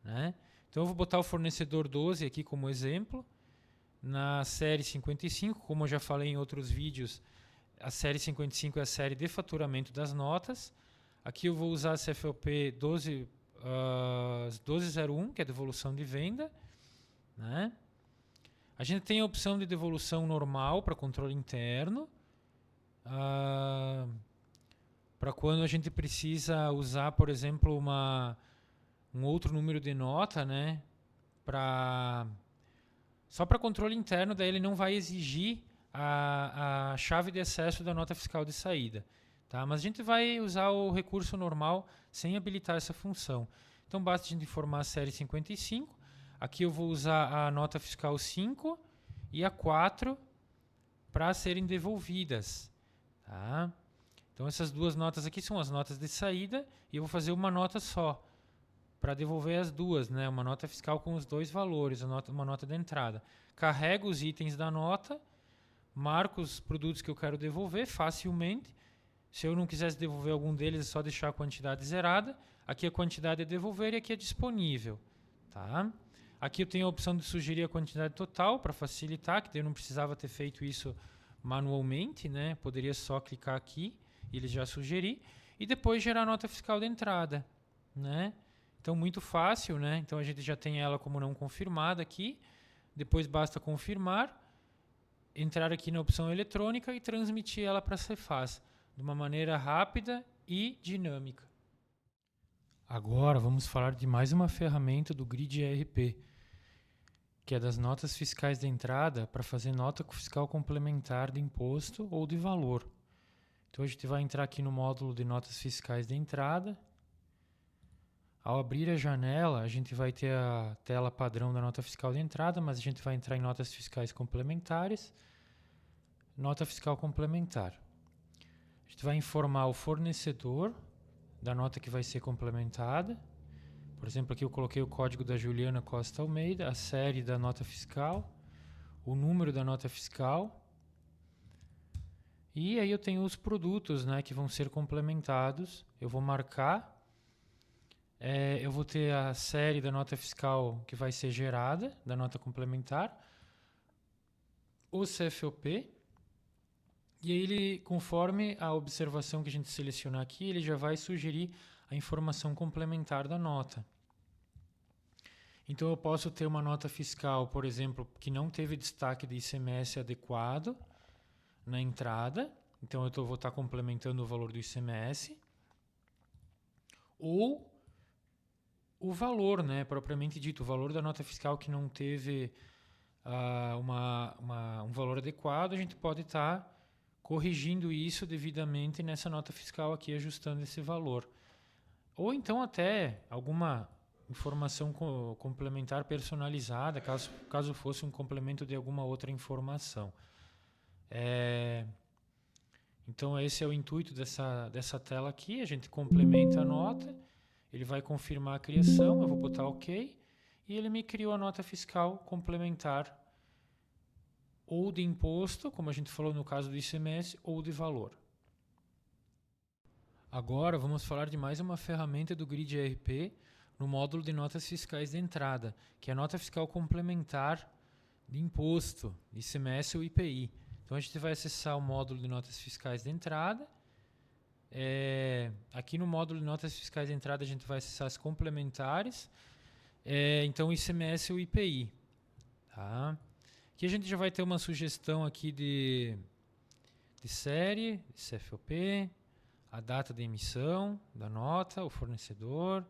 né? Então eu vou botar o fornecedor 12 aqui como exemplo. Na série 55, como eu já falei em outros vídeos, a série 55 é a série de faturamento das notas. Aqui eu vou usar a CFOP 1201, que é a devolução de venda, né? A gente tem a opção de devolução normal para controle interno, para quando a gente precisa usar, por exemplo, um outro número de nota, né? Só para controle interno, daí ele não vai exigir a chave de acesso da nota fiscal de saída. Tá? Mas a gente vai usar o recurso normal sem habilitar essa função. Então basta a gente informar a série 55. Aqui eu vou usar a nota fiscal 5 e a 4 para serem devolvidas. Tá? Então essas duas notas aqui são as notas de saída e eu vou fazer uma nota só para devolver as duas, né? Uma nota fiscal com os dois valores, uma nota de entrada. Carrego os itens da nota, marco os produtos que eu quero devolver facilmente. Se eu não quisesse devolver algum deles, é só deixar a quantidade zerada. Aqui a quantidade é devolver e aqui é disponível. Tá? Aqui eu tenho a opção de sugerir a quantidade total para facilitar, que eu não precisava ter feito isso manualmente, né? Poderia só clicar aqui e ele já sugerir. E depois gerar a nota fiscal de entrada, né? Então, muito fácil, né? Então, a gente já tem ela como não confirmada aqui. Depois, basta confirmar. entrar aqui na opção eletrônica e transmitir ela para a Cefaz de uma maneira rápida e dinâmica. Agora vamos falar de mais uma ferramenta do Grid ERP, que é das notas fiscais de entrada para fazer nota fiscal complementar de imposto ou de valor. Então a gente vai entrar aqui no módulo de notas fiscais de entrada. Ao abrir a janela, a gente vai ter a tela padrão da nota fiscal de entrada, mas a gente vai entrar em notas fiscais complementares. Nota fiscal complementar. A gente vai informar o fornecedor da nota que vai ser complementada. Por exemplo, aqui eu coloquei o código da Juliana Costa Almeida, a série da nota fiscal, o número da nota fiscal. E aí eu tenho os produtos, né, que vão ser complementados. Eu vou marcar. Eu vou ter a série da nota fiscal que vai ser gerada, da nota complementar, o CFOP, e aí ele, conforme a observação que a gente selecionar aqui, ele já vai sugerir a informação complementar da nota. Então eu posso ter uma nota fiscal, por exemplo, que não teve destaque de ICMS adequado na entrada, então eu vou estar complementando o valor do ICMS, ou o valor, né, propriamente dito, o valor da nota fiscal que não teve um valor adequado, a gente pode estar corrigindo isso devidamente nessa nota fiscal aqui, ajustando esse valor. Ou então até alguma informação complementar personalizada, caso fosse um complemento de alguma outra informação. Então esse é o intuito dessa tela aqui, a gente complementa a nota. Ele vai confirmar a criação, eu vou botar OK, e ele me criou a nota fiscal complementar, ou de imposto, como a gente falou no caso do ICMS, ou de valor. Agora vamos falar de mais uma ferramenta do Grid ERP no módulo de notas fiscais de entrada, que é a nota fiscal complementar de imposto, ICMS ou IPI. Então a gente vai acessar o módulo de notas fiscais de entrada. Aqui no módulo de notas fiscais de entrada a gente vai acessar as complementares, então ICMS ou IPI. Tá? Aqui a gente já vai ter uma sugestão aqui de série, de CFOP, a data de emissão da nota, o fornecedor,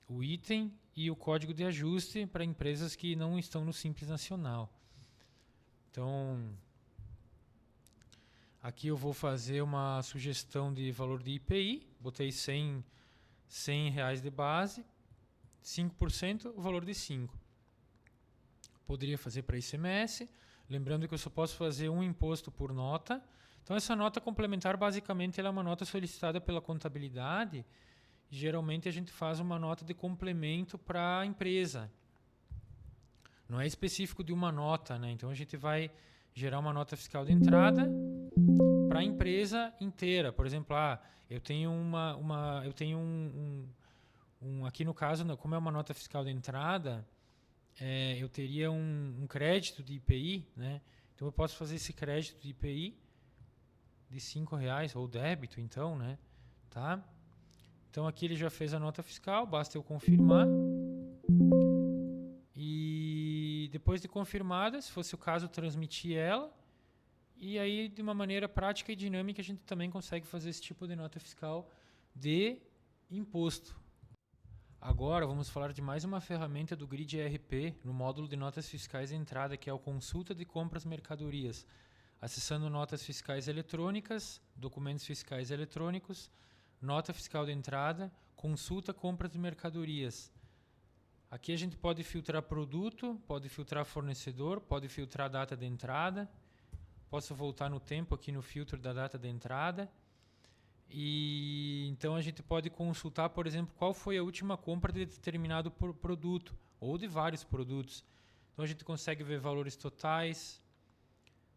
o item e o código de ajuste para empresas que não estão no Simples Nacional. Então, aqui eu vou fazer uma sugestão de valor de IPI, botei R$100 de base, 5%, o valor de 5. Poderia fazer para ICMS, lembrando que eu só posso fazer um imposto por nota. Então essa nota complementar, basicamente, ela é uma nota solicitada pela contabilidade. Geralmente a gente faz uma nota de complemento para a empresa. Não é específico de uma nota, né? Então a gente vai gerar uma nota fiscal de entrada para a empresa inteira. Por exemplo, eu tenho aqui no caso, como é uma nota fiscal de entrada, eu teria um crédito de IPI, né? Então eu posso fazer esse crédito de IPI de R$5 ou débito, então, né? Tá? Então aqui ele já fez a nota fiscal, basta eu confirmar. E depois de confirmada, se fosse o caso, transmitir ela. E aí, de uma maneira prática e dinâmica, a gente também consegue fazer esse tipo de nota fiscal de imposto. Agora vamos falar de mais uma ferramenta do Grid ERP no módulo de notas fiscais de entrada, que é o Consulta de Compras Mercadorias. Acessando notas fiscais eletrônicas, documentos fiscais eletrônicos, nota fiscal de entrada, consulta compras de mercadorias. Aqui a gente pode filtrar produto, pode filtrar fornecedor, pode filtrar data de entrada. Posso voltar no tempo aqui no filtro da data de entrada. E então a gente pode consultar, por exemplo, qual foi a última compra de determinado produto ou de vários produtos. Então a gente consegue ver valores totais,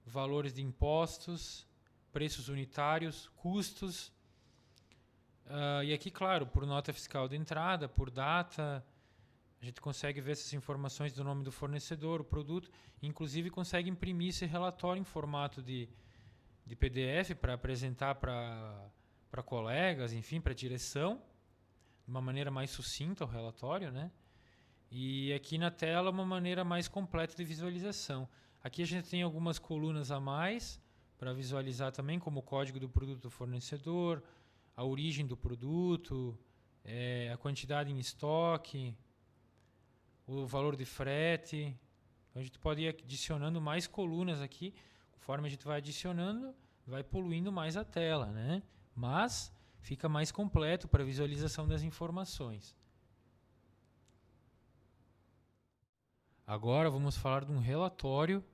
valores de impostos, preços unitários, custos. E aqui, claro, por nota fiscal de entrada, por data, a gente consegue ver essas informações do nome do fornecedor, o produto, inclusive consegue imprimir esse relatório em formato de PDF para apresentar para colegas, enfim, para a direção, de uma maneira mais sucinta o relatório, né? E aqui na tela uma maneira mais completa de visualização. Aqui a gente tem algumas colunas a mais para visualizar também, como o código do produto do fornecedor, a origem do produto, a quantidade em estoque, o valor de frete. Então a gente pode ir adicionando mais colunas aqui. Conforme a gente vai adicionando, vai poluindo mais a tela, né? Mas fica mais completo para visualização das informações. Agora vamos falar de um relatório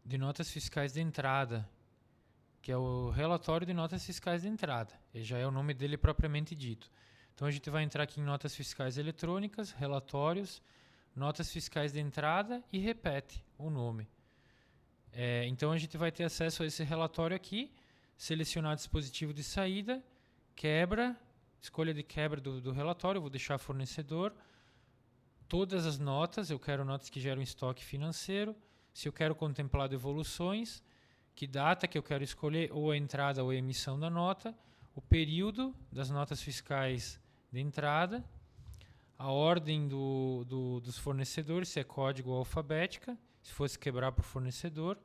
de notas fiscais de entrada, que é o relatório de notas fiscais de entrada. Ele já é o nome dele propriamente dito. Então a gente vai entrar aqui em notas fiscais eletrônicas, relatórios, notas fiscais de entrada e repete o nome. Então a gente vai ter acesso a esse relatório aqui, selecionar dispositivo de saída, quebra, escolha de quebra do relatório, eu vou deixar fornecedor, todas as notas, eu quero notas que geram estoque financeiro, se eu quero contemplar devoluções, que data que eu quero escolher, ou a entrada ou a emissão da nota, o período das notas fiscais de entrada, a ordem dos fornecedores, se é código ou alfabética, se fosse quebrar por fornecedor,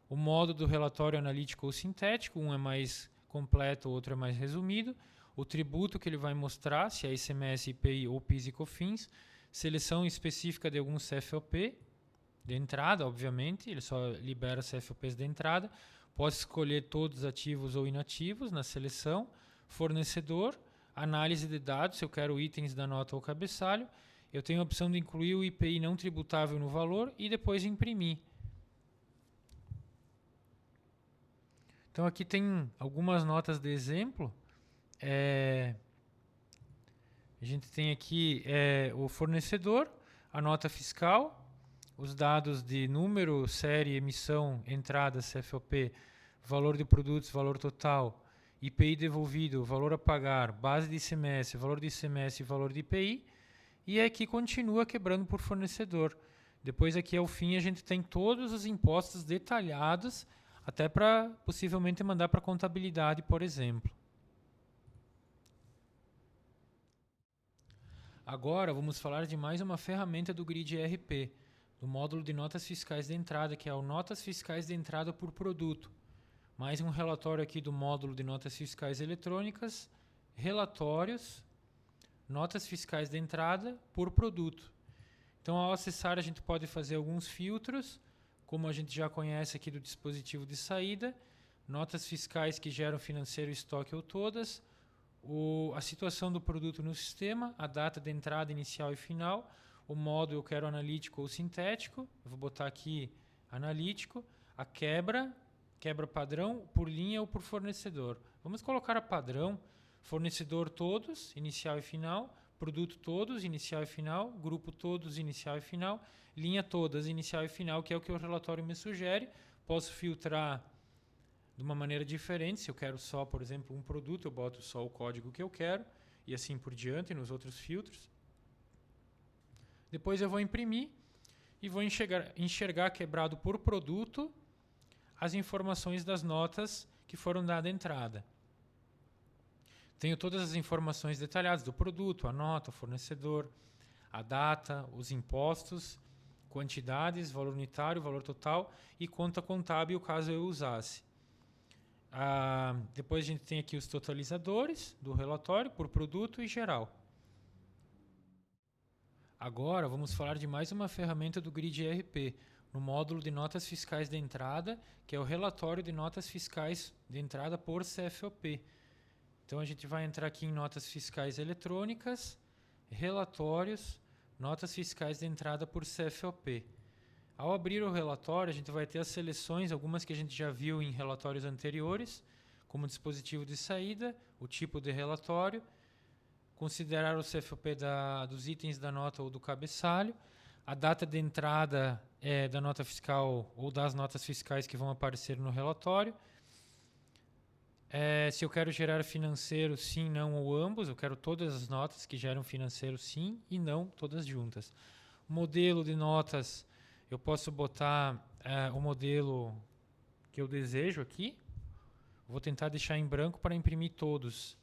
o modo do relatório analítico ou sintético, um é mais completo, o outro é mais resumido, o tributo que ele vai mostrar, se é ICMS, IPI ou PIS e COFINS, seleção específica de algum CFOP, de entrada, obviamente, ele só libera CFOPs de entrada, posso escolher todos ativos ou inativos na seleção, fornecedor, análise de dados, se eu quero itens da nota ou cabeçalho, eu tenho a opção de incluir o IPI não tributável no valor e depois imprimir. Então aqui tem algumas notas de exemplo. A gente tem aqui o fornecedor, a nota fiscal, os dados de número, série, emissão, entrada, CFOP, valor de produtos, valor total, IPI devolvido, valor a pagar, base de ICMS, valor de ICMS e valor de IPI. E aqui continua quebrando por fornecedor. Depois aqui ao fim a gente tem todos os impostos detalhados, até para possivelmente mandar para a contabilidade, por exemplo. Agora vamos falar de mais uma ferramenta do Grid ERP, do módulo de notas fiscais de entrada, que é o Notas Fiscais de Entrada por Produto. Mais um relatório aqui do módulo de notas fiscais eletrônicas, relatórios, notas fiscais de entrada por produto. Então, ao acessar, a gente pode fazer alguns filtros, como a gente já conhece aqui do dispositivo de saída, notas fiscais que geram financeiro, estoque ou todas, a situação do produto no sistema, a data de entrada inicial e final, o modo eu quero analítico ou sintético, eu vou botar aqui analítico, a quebra padrão por linha ou por fornecedor. Vamos colocar a padrão, fornecedor todos, inicial e final, produto todos, inicial e final, grupo todos, inicial e final, linha todas, inicial e final, que é o que o relatório me sugere. Posso filtrar de uma maneira diferente, se eu quero só, por exemplo, um produto, eu boto só o código que eu quero, e assim por diante nos outros filtros. Depois eu vou imprimir e vou enxergar quebrado por produto as informações das notas que foram dadas à entrada. Tenho todas as informações detalhadas do produto, a nota, o fornecedor, a data, os impostos, quantidades, valor unitário, valor total e conta contábil, caso eu usasse. Depois a gente tem aqui os totalizadores do relatório por produto e geral. Agora vamos falar de mais uma ferramenta do Grid ERP, no módulo de notas fiscais de entrada, que é o relatório de notas fiscais de entrada por CFOP. Então a gente vai entrar aqui em notas fiscais eletrônicas, relatórios, notas fiscais de entrada por CFOP. Ao abrir o relatório, a gente vai ter as seleções, algumas que a gente já viu em relatórios anteriores, como dispositivo de saída, o tipo de relatório, considerar o CFOP dos itens da nota ou do cabeçalho, a data de entrada da nota fiscal ou das notas fiscais que vão aparecer no relatório, se eu quero gerar financeiro, sim, não ou ambos, eu quero todas as notas que geram financeiro, sim e não, todas juntas. Modelo de notas, eu posso botar o modelo que eu desejo aqui. Vou tentar deixar em branco para imprimir todos,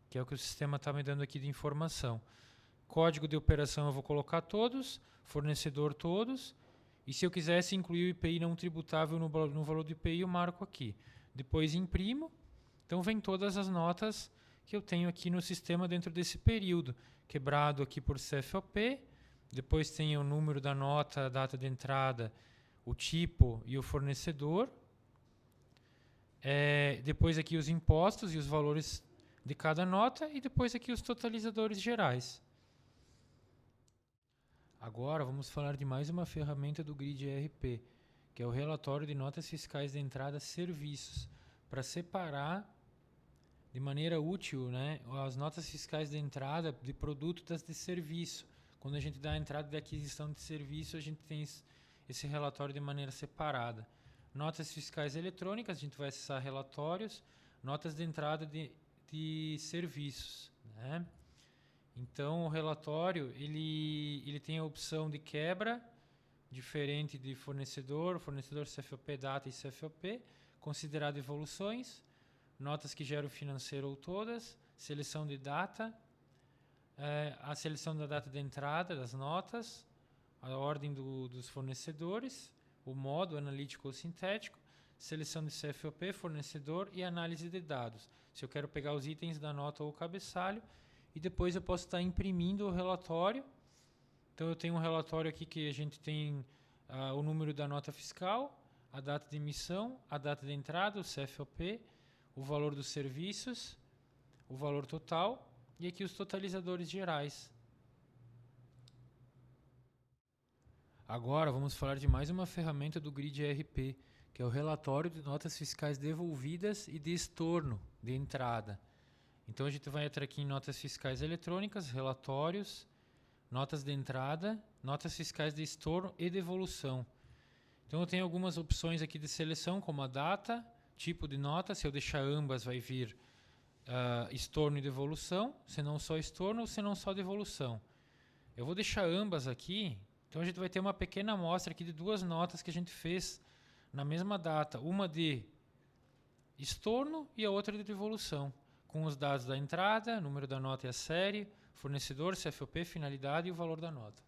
que é o que o sistema está me dando aqui de informação. Código de operação eu vou colocar todos, fornecedor todos, E se eu quisesse incluir o IPI não tributável no valor do IPI, eu marco aqui. Depois imprimo. Então vem todas as notas que eu tenho aqui no sistema dentro desse período. Quebrado aqui por CFOP. Depois tem o número da nota, a data de entrada, o tipo e o fornecedor. Depois aqui os impostos e os valores de cada nota. E depois aqui os totalizadores gerais. Agora vamos falar de mais uma ferramenta do Grid ERP, que é o relatório de notas fiscais de entrada serviços, para separar de maneira útil, né, as notas fiscais de entrada de produto das de serviço. Quando a gente dá a entrada de aquisição de serviço, a gente tem esse relatório de maneira separada. Notas fiscais eletrônicas, a gente vai acessar relatórios, notas de entrada de serviços, né? Então, o relatório ele tem a opção de quebra, diferente de fornecedor CFOP, data e CFOP, considerado evoluções, notas que geram financeiro ou todas, seleção de data, a seleção da data de entrada das notas, a ordem dos fornecedores, o modo analítico ou sintético, seleção de CFOP, fornecedor e análise de dados. Se eu quero pegar os itens da nota ou cabeçalho, e depois eu posso estar imprimindo o relatório. Então eu tenho um relatório aqui que a gente tem o número da nota fiscal, a data de emissão, a data de entrada, o CFOP, o valor dos serviços, o valor total e aqui os totalizadores gerais. Agora vamos falar de mais uma ferramenta do Grid ERP, que é o relatório de notas fiscais devolvidas e de estorno de entrada. Então a gente vai entrar aqui em notas fiscais eletrônicas, relatórios, notas de entrada, notas fiscais de estorno e devolução. Então eu tenho algumas opções aqui de seleção, como a data, tipo de nota. Se eu deixar ambas, vai vir estorno e devolução, se não só estorno ou se não só devolução. Eu vou deixar ambas aqui, então a gente vai ter uma pequena amostra aqui de duas notas que a gente fez na mesma data, uma de estorno e a outra de devolução, com os dados da entrada, número da nota e a série, fornecedor, CFOP, finalidade e o valor da nota.